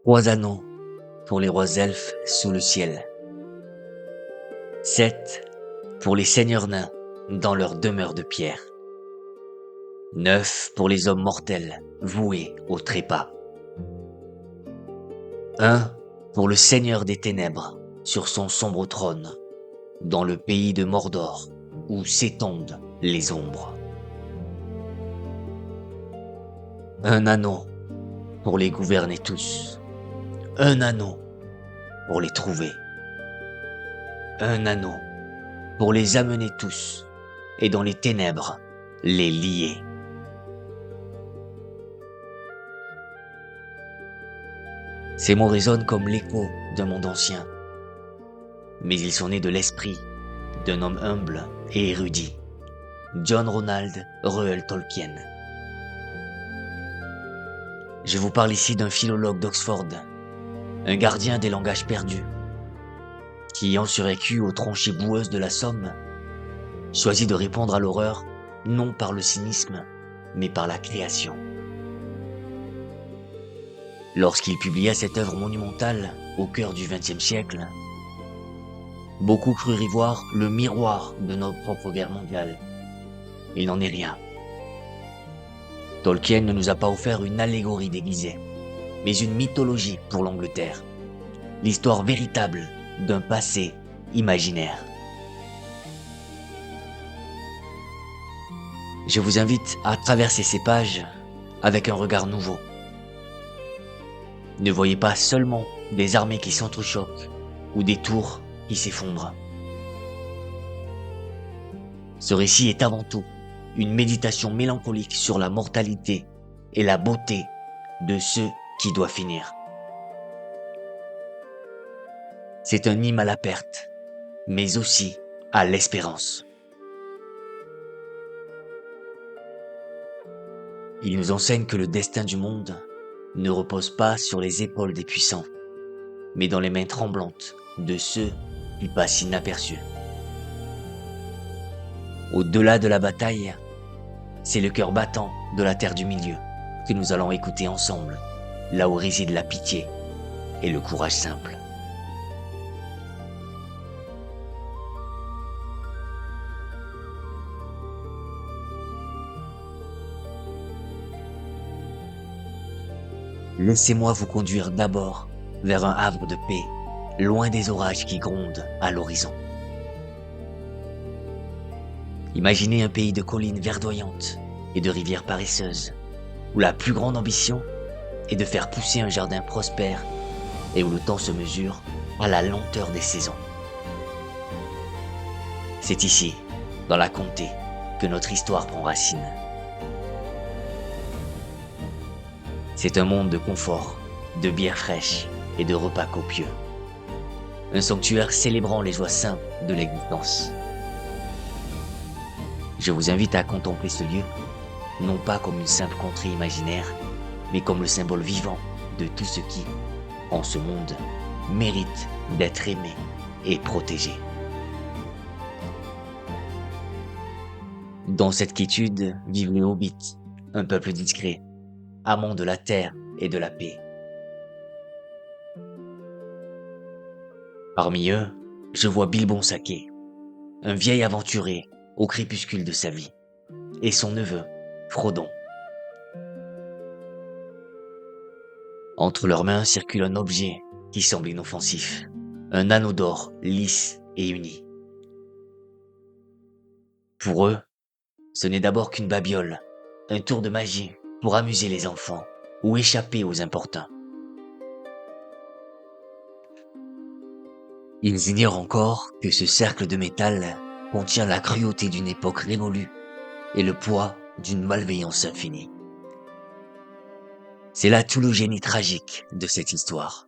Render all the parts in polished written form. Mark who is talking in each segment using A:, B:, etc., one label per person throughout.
A: 3 anneaux pour les rois elfes sous le ciel. 7 pour les seigneurs nains dans leur demeure de pierre. 9 pour les hommes mortels voués au trépas. 1 pour le seigneur des ténèbres sur son sombre trône, dans le pays de Mordor où s'étendent les ombres. 1 anneau pour les gouverner tous. 1 anneau pour les trouver. 1 anneau pour les amener tous et dans les ténèbres les lier. Ces mots résonnent comme l'écho d'un monde ancien, mais ils sont nés de l'esprit d'un homme humble et érudit, John Ronald Reuel Tolkien. Je vous parle ici d'un philologue d'Oxford, un gardien des langages perdus, qui, ayant survécu aux tranchées boueuses de la Somme, choisit de répondre à l'horreur non par le cynisme, mais par la création. Lorsqu'il publia cette œuvre monumentale au cœur du XXe siècle, beaucoup crurent y voir le miroir de notre propre guerre mondiale. Il n'en est rien. Tolkien ne nous a pas offert une allégorie déguisée, mais une mythologie pour l'Angleterre, l'histoire véritable d'un passé imaginaire. Je vous invite à traverser ces pages avec un regard nouveau. Ne voyez pas seulement des armées qui s'entrechoquent ou des tours qui s'effondrent. Ce récit est avant tout une méditation mélancolique sur la mortalité et la beauté de ce qui doit finir. C'est un hymne à la perte, mais aussi à l'espérance. Il nous enseigne que le destin du monde ne repose pas sur les épaules des puissants, mais dans les mains tremblantes de ceux qui passent inaperçus. Au-delà de la bataille, c'est le cœur battant de la terre du milieu que nous allons écouter ensemble, là où réside la pitié et le courage simple. Laissez-moi vous conduire d'abord vers un havre de paix, loin des orages qui grondent à l'horizon. Imaginez un pays de collines verdoyantes et de rivières paresseuses, où la plus grande ambition est de faire pousser un jardin prospère et où le temps se mesure à la lenteur des saisons. C'est ici, dans la comté, que notre histoire prend racine. C'est un monde de confort, de bière fraîche et de repas copieux. Un sanctuaire célébrant les joies simples de l'existence. Je vous invite à contempler ce lieu, non pas comme une simple contrée imaginaire, mais comme le symbole vivant de tout ce qui, en ce monde, mérite d'être aimé et protégé. Dans cette quiétude vivent les hobbits, un peuple discret, amants de la terre et de la paix. Parmi eux, je vois Bilbon Saquet, un vieil aventuré au crépuscule de sa vie, et son neveu, Frodon. Entre leurs mains circule un objet qui semble inoffensif, un anneau d'or lisse et uni. Pour eux, ce n'est d'abord qu'une babiole, un tour de magie pour amuser les enfants ou échapper aux importuns. Ils ignorent encore que ce cercle de métal contient la cruauté d'une époque révolue et le poids d'une malveillance infinie. C'est là tout le génie tragique de cette histoire.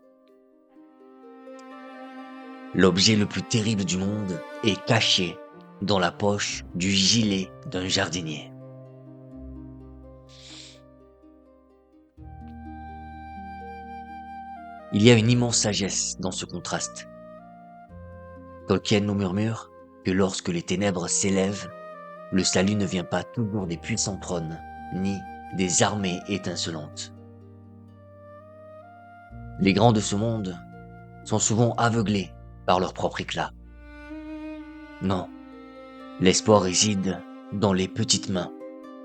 A: L'objet le plus terrible du monde est caché dans la poche du gilet d'un jardinier. Il y a une immense sagesse dans ce contraste. Tolkien nous murmure que lorsque les ténèbres s'élèvent, le salut ne vient pas toujours des puissants trônes, ni des armées étincelantes. Les grands de ce monde sont souvent aveuglés par leur propre éclat. Non, l'espoir réside dans les petites mains,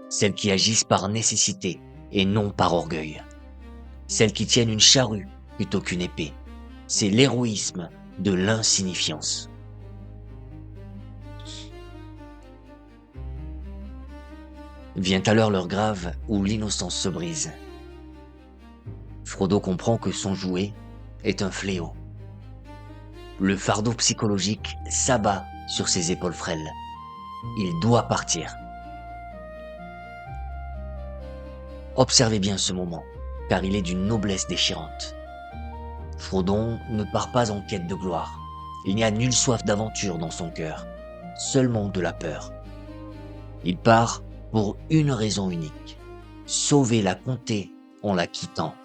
A: celles qui agissent par nécessité et non par orgueil, celles qui tiennent une charrue plutôt qu'une épée. C'est l'héroïsme de l'insignifiance. Vient alors l'heure grave où l'innocence se brise. Frodo comprend que son jouet est un fléau. Le fardeau psychologique s'abat sur ses épaules frêles. Il doit partir. Observez bien ce moment, car il est d'une noblesse déchirante. Frodon ne part pas en quête de gloire. Il n'y a nulle soif d'aventure dans son cœur, seulement de la peur. Il part pour une raison unique, sauver la comté en la quittant.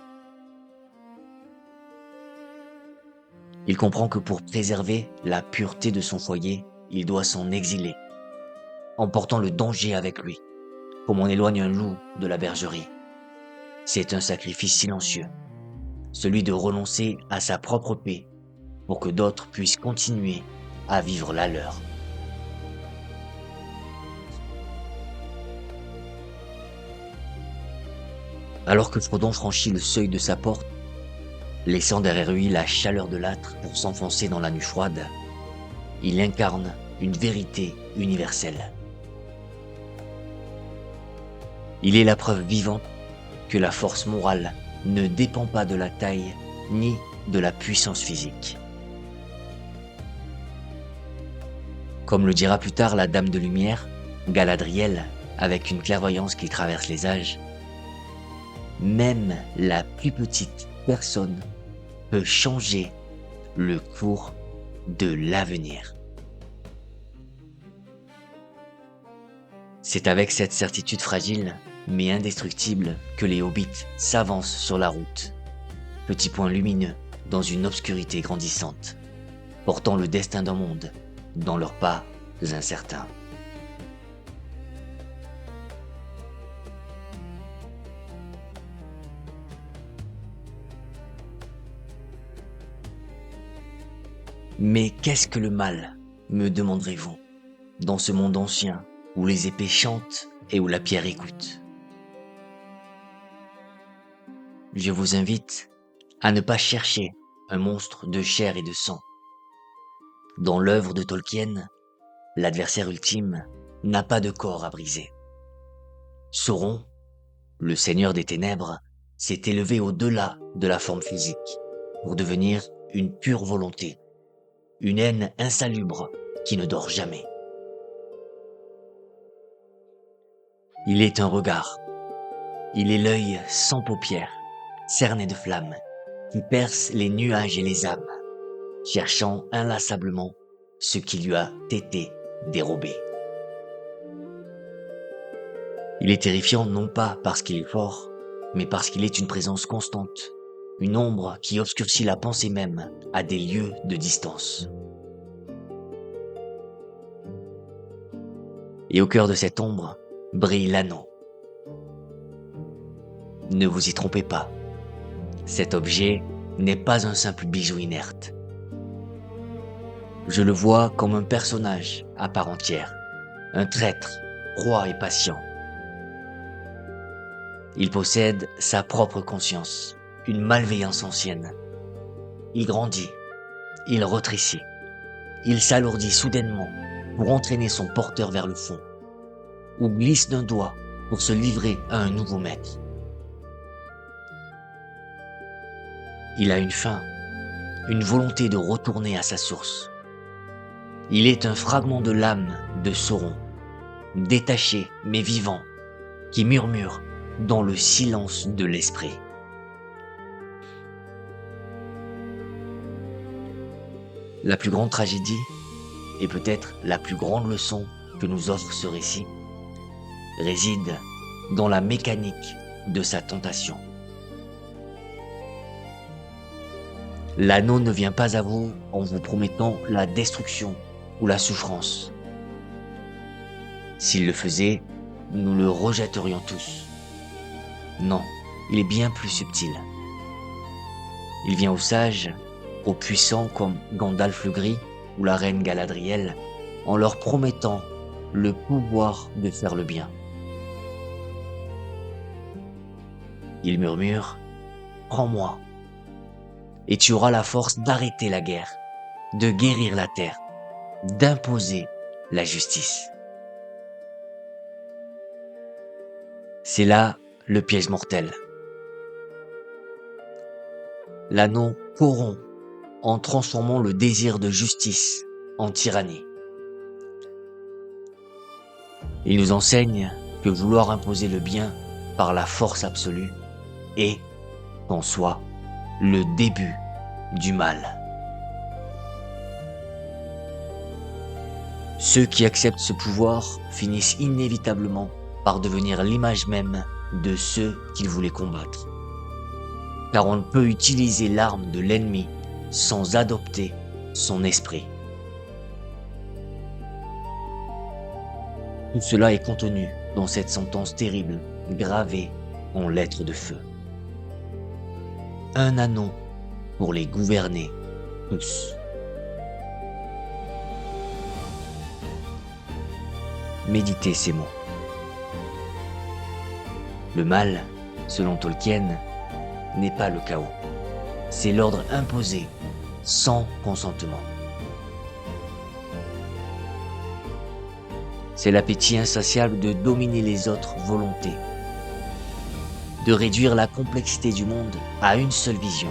A: Il comprend que pour préserver la pureté de son foyer, il doit s'en exiler, emportant le danger avec lui, comme on éloigne un loup de la bergerie. C'est un sacrifice silencieux, celui de renoncer à sa propre paix pour que d'autres puissent continuer à vivre la leur. Alors que Frodon franchit le seuil de sa porte, laissant derrière lui la chaleur de l'âtre pour s'enfoncer dans la nuit froide, il incarne une vérité universelle. Il est la preuve vivante que la force morale ne dépend pas de la taille ni de la puissance physique. Comme le dira plus tard la Dame de Lumière, Galadriel, avec une clairvoyance qui traverse les âges, même la plus petite personne peut changer le cours de l'avenir. C'est avec cette certitude fragile, mais indestructible, que les hobbits s'avancent sur la route, petits points lumineux dans une obscurité grandissante, portant le destin d'un monde dans leurs pas incertains. Mais qu'est-ce que le mal, me demanderez-vous, dans ce monde ancien où les épées chantent et où la pierre écoute? Je vous invite à ne pas chercher un monstre de chair et de sang. Dans l'œuvre de Tolkien, l'adversaire ultime n'a pas de corps à briser. Sauron, le seigneur des ténèbres, s'est élevé au-delà de la forme physique pour devenir une pure volonté, une haine insalubre qui ne dort jamais. Il est un regard, il est l'œil sans paupières, cerné de flammes, qui perce les nuages et les âmes, cherchant inlassablement ce qui lui a été dérobé. Il est terrifiant non pas parce qu'il est fort, mais parce qu'il est une présence constante, une ombre qui obscurcit la pensée même à des lieues de distance. Et au cœur de cette ombre brille l'anneau. Ne vous y trompez pas, cet objet n'est pas un simple bijou inerte. Je le vois comme un personnage à part entière, un traître, roi et patient. Il possède sa propre conscience, une malveillance ancienne. Il grandit, il rétrécit, il s'alourdit soudainement pour entraîner son porteur vers le fond, ou glisse d'un doigt pour se livrer à un nouveau maître. Il a une faim, une volonté de retourner à sa source. Il est un fragment de l'âme de Sauron, détaché mais vivant, qui murmure dans le silence de l'esprit. La plus grande tragédie, et peut-être la plus grande leçon que nous offre ce récit, réside dans la mécanique de sa tentation. L'anneau ne vient pas à vous en vous promettant la destruction ou la souffrance. S'il le faisait, nous le rejetterions tous. Non, il est bien plus subtil. Il vient aux sages, aux puissants comme Gandalf le Gris ou la reine Galadriel, en leur promettant le pouvoir de faire le bien. Il murmure, « Prends-moi, et tu auras la force d'arrêter la guerre, de guérir la terre, d'imposer la justice. » C'est là le piège mortel. L'anneau corrompt en transformant le désir de justice en tyrannie. Il nous enseigne que vouloir imposer le bien par la force absolue est, en soi, le début du mal. Ceux qui acceptent ce pouvoir finissent inévitablement par devenir l'image même de ceux qu'ils voulaient combattre. Car on ne peut utiliser l'arme de l'ennemi sans adopter son esprit. Tout cela est contenu dans cette sentence terrible, gravée en lettres de feu. Un anneau pour les gouverner tous. Méditez ces mots. Le mal, selon Tolkien, n'est pas le chaos. C'est l'ordre imposé, sans consentement. C'est l'appétit insatiable de dominer les autres volontés, de réduire la complexité du monde à une seule vision,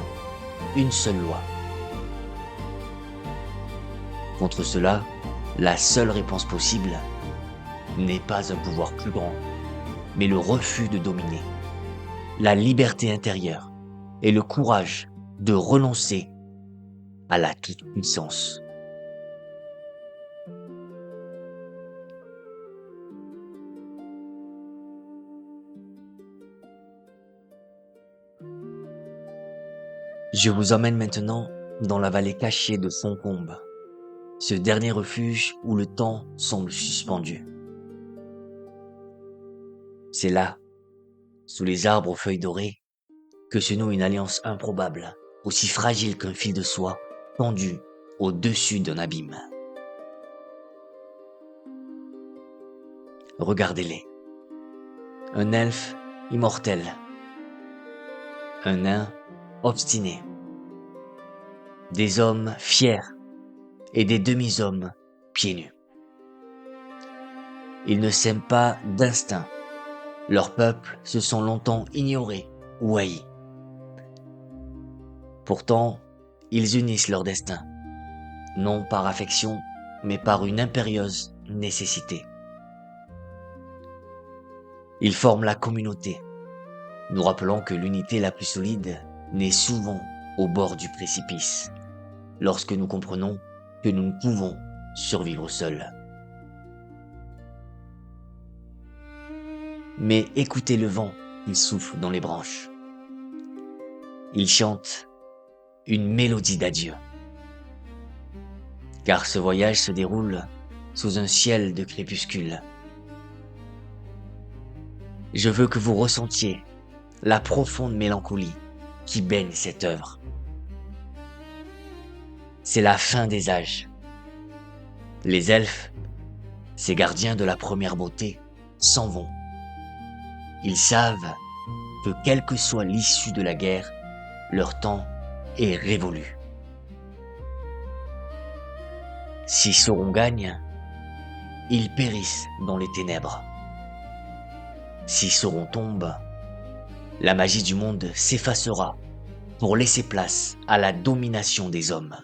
A: une seule loi. Contre cela, la seule réponse possible n'est pas un pouvoir plus grand, mais le refus de dominer, la liberté intérieure et le courage de renoncer à la toute-puissance. Je vous emmène maintenant dans la vallée cachée de Foncombe, ce dernier refuge où le temps semble suspendu. C'est là, sous les arbres aux feuilles dorées, que se noue une alliance improbable, aussi fragile qu'un fil de soie tendu au-dessus d'un abîme. Regardez-les. Un elfe immortel. Un nain obstiné. Des hommes fiers et des demi-hommes pieds nus. Ils ne s'aiment pas d'instinct. Leurs peuples se sont longtemps ignorés ou haïs. Pourtant, ils unissent leur destin, non par affection, mais par une impérieuse nécessité. Ils forment la communauté, nous rappelant que l'unité la plus solide naît souvent au bord du précipice, lorsque nous comprenons que nous ne pouvons survivre seuls. Mais écoutez le vent qui souffle dans les branches. Il chante une mélodie d'adieu. Car ce voyage se déroule sous un ciel de crépuscule. Je veux que vous ressentiez la profonde mélancolie qui baigne cette œuvre. C'est la fin des âges. Les elfes, ces gardiens de la première beauté, s'en vont. Ils savent que quelle que soit l'issue de la guerre, leur temps est révolu. Si Sauron gagne, ils périssent dans les ténèbres. Si Sauron tombe, la magie du monde s'effacera pour laisser place à la domination des hommes.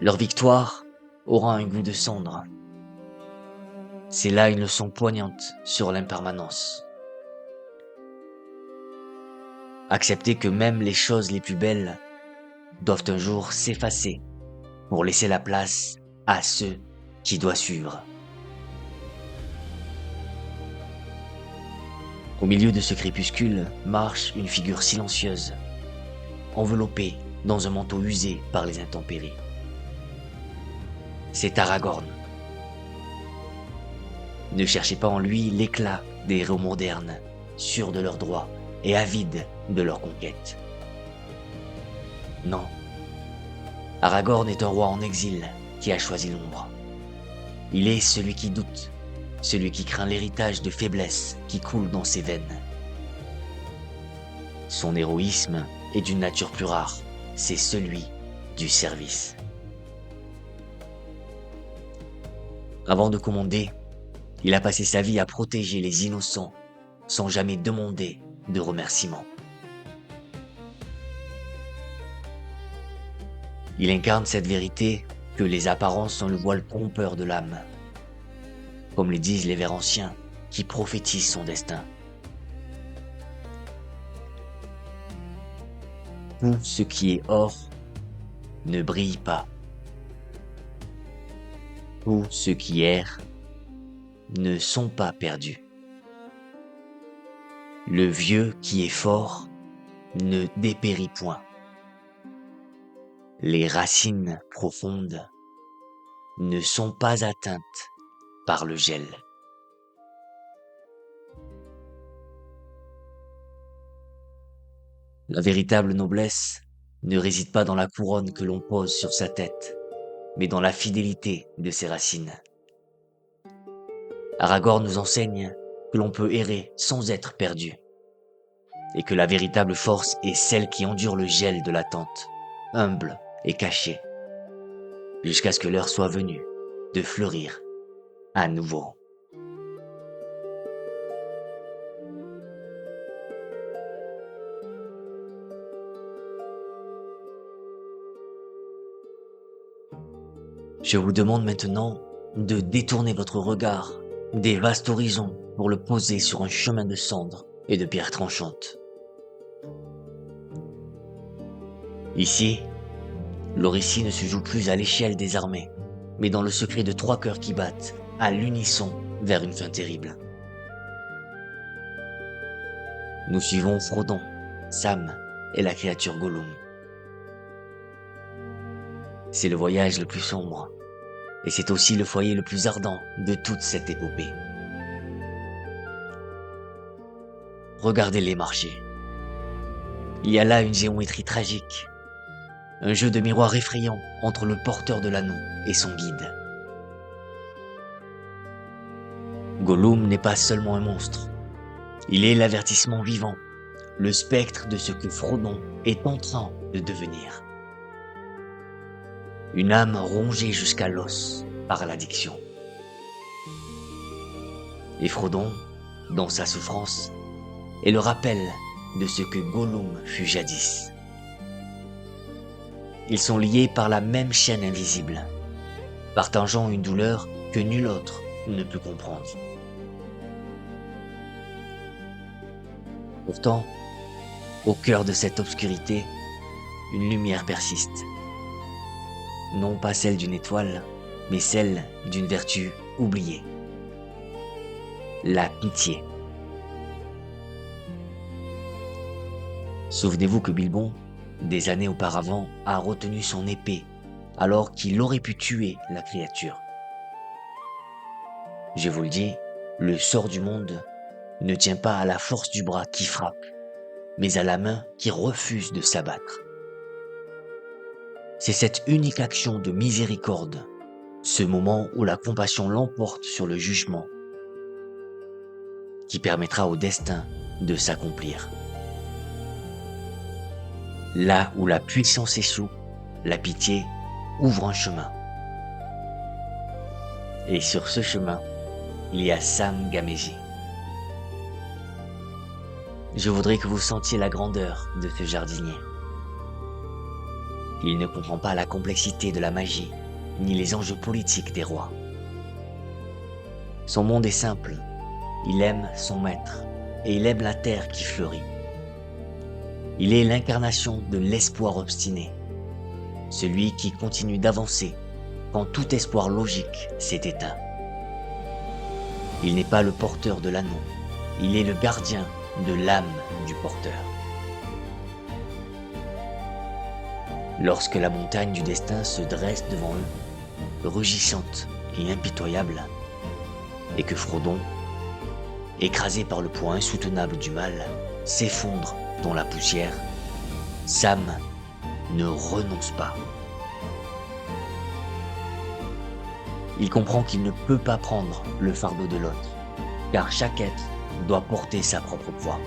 A: Leur victoire aura un goût de cendre. C'est là une leçon poignante sur l'impermanence. Accepter que même les choses les plus belles doivent un jour s'effacer pour laisser la place à ceux qui doivent suivre. Au milieu de ce crépuscule marche une figure silencieuse, enveloppée dans un manteau usé par les intempéries. C'est Aragorn. Ne cherchez pas en lui l'éclat des héros modernes, sûrs de leurs droits et avide de leur conquête. Non, Aragorn est un roi en exil qui a choisi l'ombre. Il est celui qui doute, celui qui craint l'héritage de faiblesse qui coule dans ses veines. Son héroïsme est d'une nature plus rare, c'est celui du service. Avant de commander, il a passé sa vie à protéger les innocents sans jamais demander de remerciements. Il incarne cette vérité que les apparences sont le voile trompeur de l'âme, comme le disent les vers anciens qui prophétisent son destin. Tout ce qui est or ne brille pas. Tout ce qui erre ne sont pas perdus. Le vieux qui est fort ne dépérit point. Les racines profondes ne sont pas atteintes par le gel. La véritable noblesse ne réside pas dans la couronne que l'on pose sur sa tête, mais dans la fidélité de ses racines. Aragorn nous enseigne que l'on peut errer sans être perdu, et que la véritable force est celle qui endure le gel de l'attente, humble et cachée, jusqu'à ce que l'heure soit venue de fleurir à nouveau. Je vous demande maintenant de détourner votre regard des vastes horizons pour le poser sur un chemin de cendres et de pierres tranchantes. Ici, le récit ne se joue plus à l'échelle des armées, mais dans le secret de trois cœurs qui battent à l'unisson vers une fin terrible. Nous suivons Frodon, Sam et la créature Gollum. C'est le voyage le plus sombre, et c'est aussi le foyer le plus ardent de toute cette épopée. Regardez-les marcher. Il y a là une géométrie tragique, un jeu de miroir effrayant entre le porteur de l'anneau et son guide. Gollum n'est pas seulement un monstre, il est l'avertissement vivant, le spectre de ce que Frodon est en train de devenir. Une âme rongée jusqu'à l'os par l'addiction. Et Frodon, dans sa souffrance, est le rappel de ce que Gollum fut jadis. Ils sont liés par la même chaîne invisible, partageant une douleur que nul autre ne peut comprendre. Pourtant, au cœur de cette obscurité, une lumière persiste. Non pas celle d'une étoile, mais celle d'une vertu oubliée. La pitié. Souvenez-vous que Bilbon, des années auparavant, a retenu son épée, alors qu'il aurait pu tuer la créature. Je vous le dis, le sort du monde ne tient pas à la force du bras qui frappe, mais à la main qui refuse de s'abattre. C'est cette unique action de miséricorde, ce moment où la compassion l'emporte sur le jugement, qui permettra au destin de s'accomplir. Là où la puissance échoue, la pitié ouvre un chemin. Et sur ce chemin, il y a Sam Gamgee. Je voudrais que vous sentiez la grandeur de ce jardinier. Il ne comprend pas la complexité de la magie, ni les enjeux politiques des rois. Son monde est simple, il aime son maître, et il aime la terre qui fleurit. Il est l'incarnation de l'espoir obstiné, celui qui continue d'avancer quand tout espoir logique s'est éteint. Il n'est pas le porteur de l'anneau, il est le gardien de l'âme du porteur. Lorsque la montagne du destin se dresse devant eux, rugissante et impitoyable, et que Frodon, écrasé par le poids insoutenable du mal, s'effondre dans la poussière, Sam ne renonce pas. Il comprend qu'il ne peut pas prendre le fardeau de l'autre, car chaque être doit porter sa propre poids.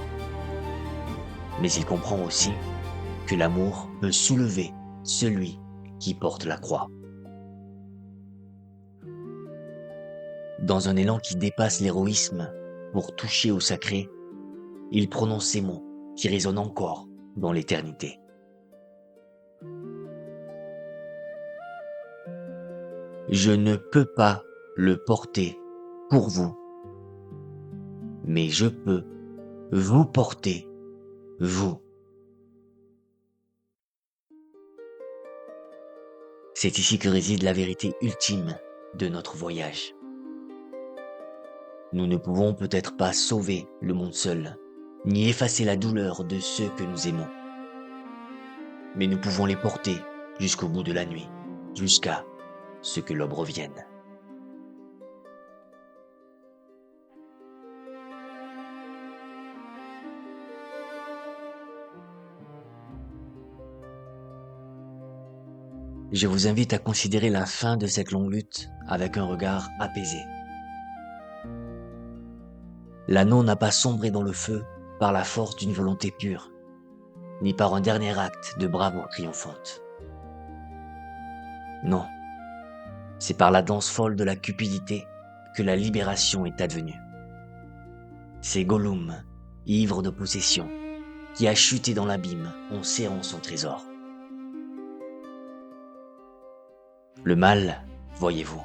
A: Mais il comprend aussi que l'amour peut soulever celui qui porte la croix. Dans un élan qui dépasse l'héroïsme pour toucher au sacré, il prononce ces mots qui résonnent encore dans l'éternité. Je ne peux pas le porter pour vous, mais je peux vous porter, vous. C'est ici que réside la vérité ultime de notre voyage. Nous ne pouvons peut-être pas sauver le monde seul, ni effacer la douleur de ceux que nous aimons. Mais nous pouvons les porter jusqu'au bout de la nuit, jusqu'à ce que l'aube revienne. Je vous invite à considérer la fin de cette longue lutte avec un regard apaisé. L'anneau n'a pas sombré dans le feu par la force d'une volonté pure, ni par un dernier acte de bravoure triomphante. Non, c'est par la danse folle de la cupidité que la libération est advenue. C'est Gollum, ivre de possession, qui a chuté dans l'abîme en serrant son trésor. Le mal, voyez-vous,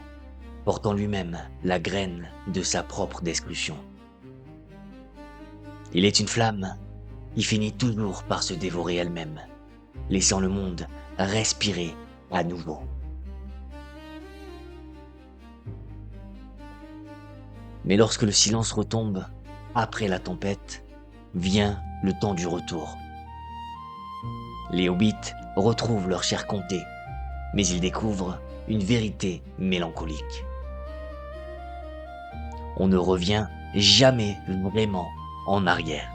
A: porte en lui-même la graine de sa propre destruction. Il est une flamme qui finit toujours par se dévorer elle-même, laissant le monde respirer à nouveau. Mais lorsque le silence retombe, après la tempête, vient le temps du retour. Les hobbits retrouvent leur chair comté, mais ils découvrent une vérité mélancolique. On ne revient jamais vraiment en arrière.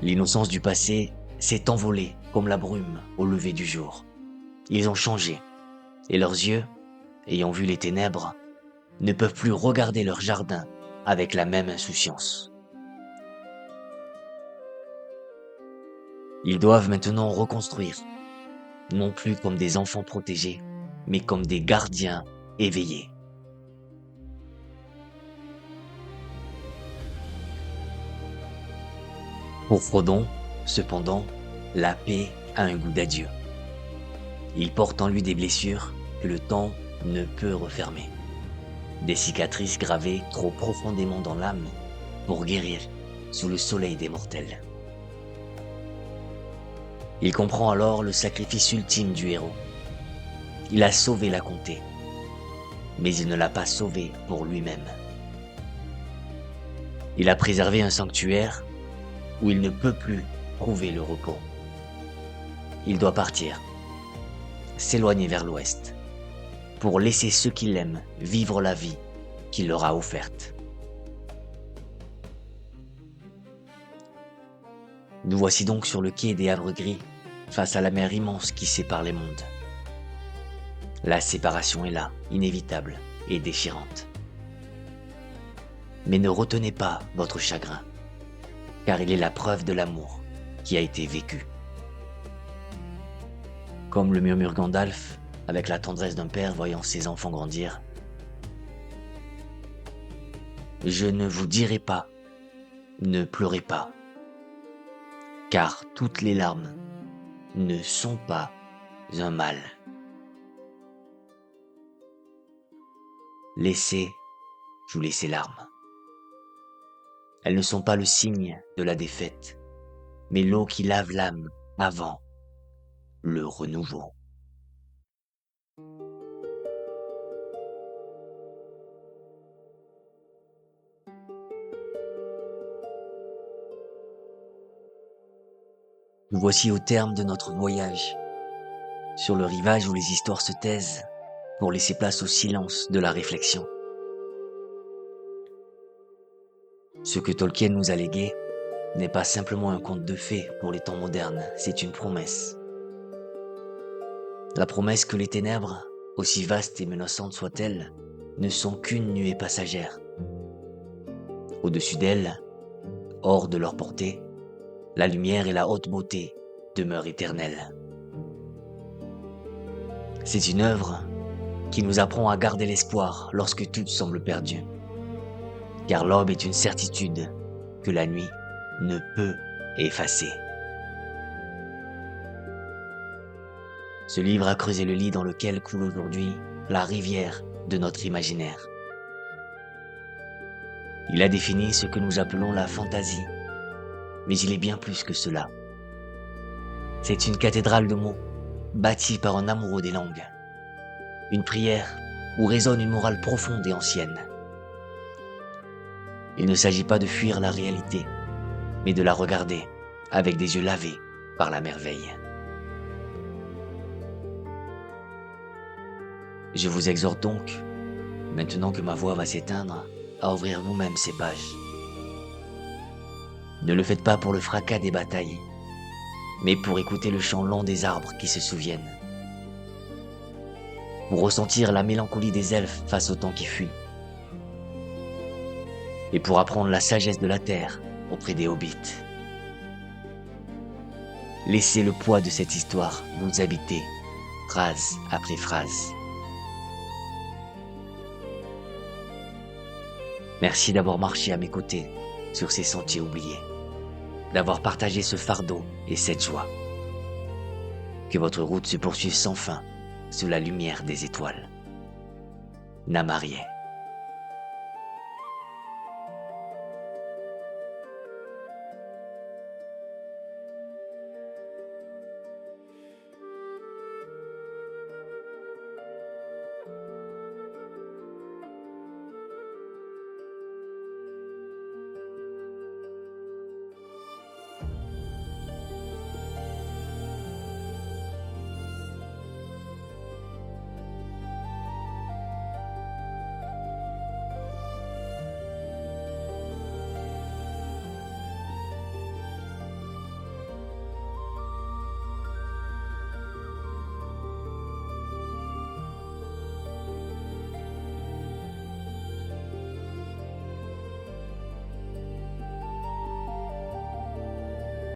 A: L'innocence du passé s'est envolée comme la brume au lever du jour. Ils ont changé, et leurs yeux, ayant vu les ténèbres, ne peuvent plus regarder leur jardin avec la même insouciance. Ils doivent maintenant reconstruire, non plus comme des enfants protégés, mais comme des gardiens éveillés. Pour Frodon, cependant, la paix a un goût d'adieu. Il porte en lui des blessures que le temps ne peut refermer. Des cicatrices gravées trop profondément dans l'âme pour guérir sous le soleil des mortels. Il comprend alors le sacrifice ultime du héros. Il a sauvé la comté, mais il ne l'a pas sauvée pour lui-même. Il a préservé un sanctuaire où il ne peut plus trouver le repos. Il doit partir, s'éloigner vers l'ouest, pour laisser ceux qui l'aiment vivre la vie qu'il leur a offerte. Nous voici donc sur le quai des Havres Gris, face à la mer immense qui sépare les mondes. La séparation est là, inévitable et déchirante. Mais ne retenez pas votre chagrin, car il est la preuve de l'amour qui a été vécu. Comme le murmure Gandalf, avec la tendresse d'un père voyant ses enfants grandir. Je ne vous dirai pas, ne pleurez pas, car toutes les larmes ne sont pas un mal. Laissez couler ces larmes. Elles ne sont pas le signe de la défaite, mais l'eau qui lave l'âme avant le renouveau. Nous voici au terme de notre voyage, sur le rivage où les histoires se taisent pour laisser place au silence de la réflexion. Ce que Tolkien nous a légué n'est pas simplement un conte de fées pour les temps modernes, c'est une promesse. La promesse que les ténèbres, aussi vastes et menaçantes soient-elles, ne sont qu'une nuée passagère. Au-dessus d'elles, hors de leur portée, la lumière et la haute beauté demeurent éternelles. C'est une œuvre qui nous apprend à garder l'espoir lorsque tout semble perdu. Car l'aube est une certitude que la nuit ne peut effacer. Ce livre a creusé le lit dans lequel coule aujourd'hui la rivière de notre imaginaire. Il a défini ce que nous appelons la fantaisie, mais il est bien plus que cela. C'est une cathédrale de mots, bâtie par un amoureux des langues. Une prière où résonne une morale profonde et ancienne. Il ne s'agit pas de fuir la réalité, mais de la regarder avec des yeux lavés par la merveille. Je vous exhorte donc, maintenant que ma voix va s'éteindre, à ouvrir vous-même ces pages. Ne le faites pas pour le fracas des batailles, mais pour écouter le chant lent des arbres qui se souviennent. Pour ressentir la mélancolie des elfes face au temps qui fuit. Et pour apprendre la sagesse de la terre auprès des hobbits. Laissez le poids de cette histoire vous habiter, phrase après phrase. Merci d'avoir marché à mes côtés sur ces sentiers oubliés, d'avoir partagé ce fardeau et cette joie. Que votre route se poursuive sans fin sous la lumière des étoiles. Namarié.